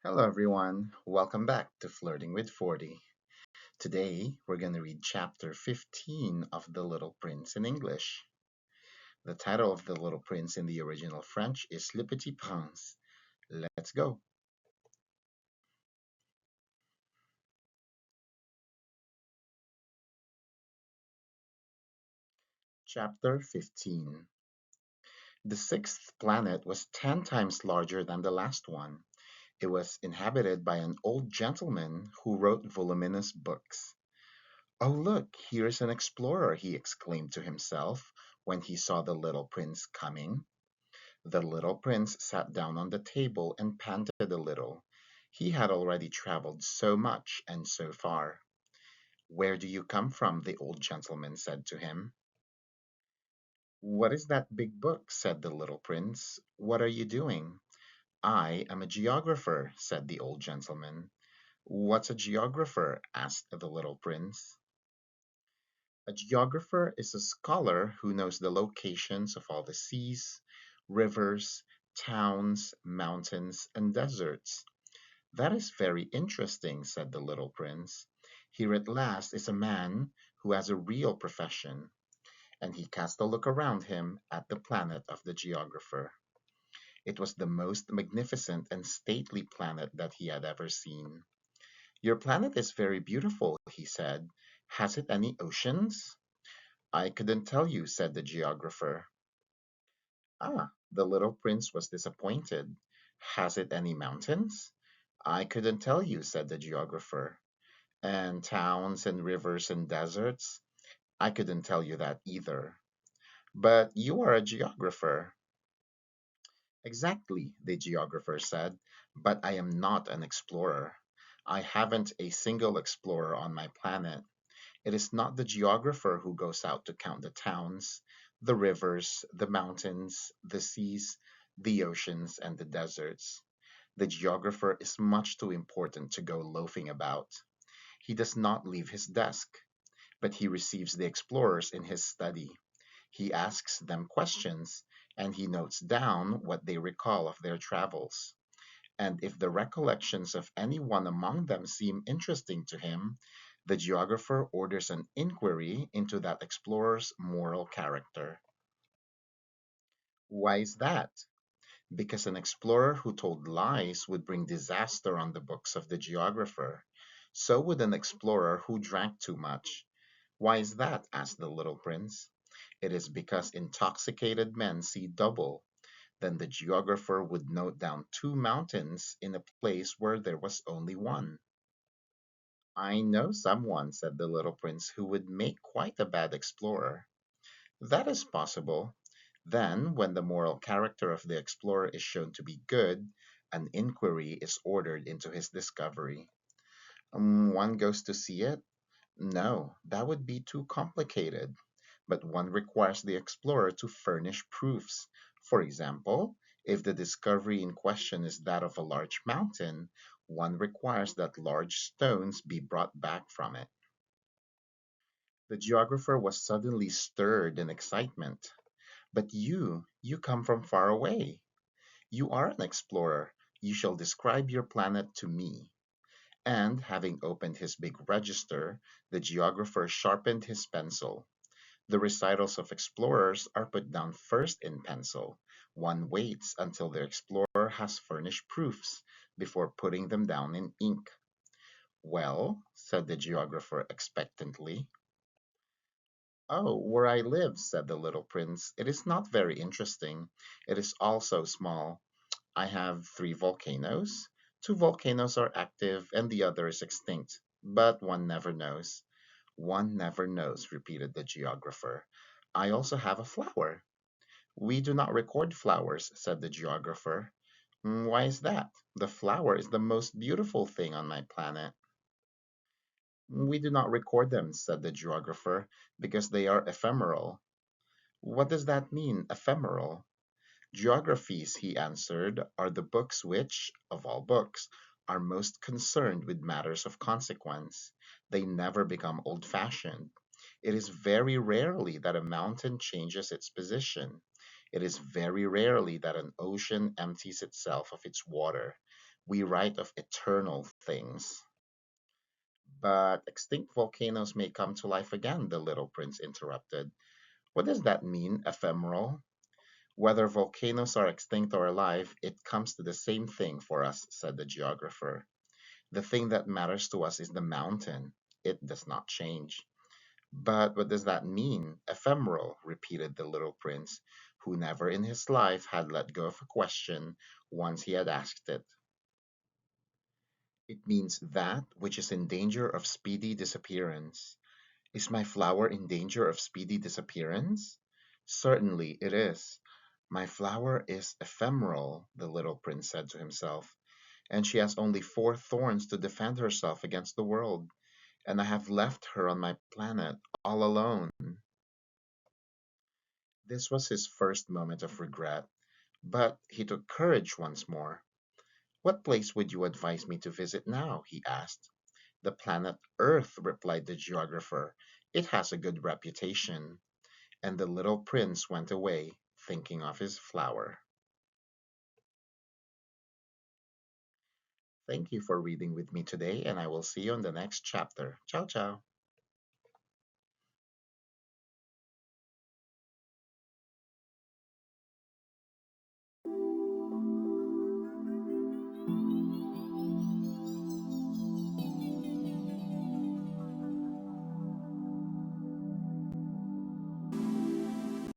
Hello, everyone. Welcome back to Flirting with 40. Today, we're going to read chapter 15 of The Little Prince in English. The title of The Little Prince in the original French is Le Petit Prince. Let's go. Chapter 15. The sixth planet was 10 times larger than the last one. It was inhabited by an old gentleman who wrote voluminous books. Oh, look, here's an explorer, he exclaimed to himself when he saw the little prince coming. The little prince sat down on the table and panted a little. He had already traveled so much and so far. Where do you come from? The old gentleman said to him. What is that big book? Said the little prince. What are you doing? I am a geographer, said the old gentleman. What's a geographer? Asked the little prince. A geographer is a scholar who knows the locations of all the seas, rivers, towns, mountains, and deserts. That is very interesting, said the little prince. Here at last is a man who has a real profession. And he cast a look around him at the planet of the geographer. It was the most magnificent and stately planet that he had ever seen. Your planet is very beautiful, he said. Has it any oceans? I couldn't tell you, said the geographer. Ah, the little prince was disappointed. Has it any mountains? I couldn't tell you, said the geographer. And towns and rivers and deserts? I couldn't tell you that either. But you are a geographer. Exactly, the geographer said, but I am not an explorer. I haven't a single explorer on my planet. It is not the geographer who goes out to count the towns, the rivers, the mountains, the seas, the oceans, and the deserts. The geographer is much too important to go loafing about. He does not leave his desk, but he receives the explorers in his study. He asks them questions, and he notes down what they recall of their travels. And if the recollections of any one among them seem interesting to him, the geographer orders an inquiry into that explorer's moral character. Why is that? Because an explorer who told lies would bring disaster on the books of the geographer. So would an explorer who drank too much. Why is that? Asked the little prince. It is because intoxicated men see double. Then the geographer would note down two mountains in a place where there was only one. I know someone, said the little prince, who would make quite a bad explorer. That is possible. Then, when the moral character of the explorer is shown to be good, an inquiry is ordered into his discovery. One goes to see it? No, that would be too complicated. But one requires the explorer to furnish proofs. For example, if the discovery in question is that of a large mountain, one requires that large stones be brought back from it. The geographer was suddenly stirred in excitement. But you come from far away. You are an explorer. You shall describe your planet to me. And, having opened his big register, the geographer sharpened his pencil. The recitals of explorers are put down first in pencil. One waits until the explorer has furnished proofs before putting them down in ink. Well, said the geographer expectantly. Oh, where I live, said the little prince, it is not very interesting. It is also small. I have three volcanoes. Two volcanoes are active and the other is extinct, but one never knows. One never knows, repeated the geographer. I also have a flower. We do not record flowers, said the geographer. Why is that? The flower is the most beautiful thing on my planet. We do not record them, said the geographer, because they are ephemeral. What does that mean, ephemeral? Geographies, he answered, are the books which, of all books, are most concerned with matters of consequence. They never become old fashioned. It is very rarely that a mountain changes its position. It is very rarely that an ocean empties itself of its water. We write of eternal things. But extinct volcanoes may come to life again, the little prince interrupted. What does that mean, ephemeral? Whether volcanoes are extinct or alive, it comes to the same thing for us, said the geographer. The thing that matters to us is the mountain. It does not change. But what does that mean, ephemeral? Repeated the little prince, who never in his life had let go of a question once he had asked it. It means that which is in danger of speedy disappearance. Is my flower in danger of speedy disappearance? Certainly it is. My flower is ephemeral, the little prince said to himself, and she has only four thorns to defend herself against the world, and I have left her on my planet all alone. This was his first moment of regret, but he took courage once more. What place would you advise me to visit now? He asked. The planet Earth, replied the geographer. It has a good reputation. And the little prince went away, thinking of his flower. Thank you for reading with me today, and I will see you in the next chapter. Ciao, ciao.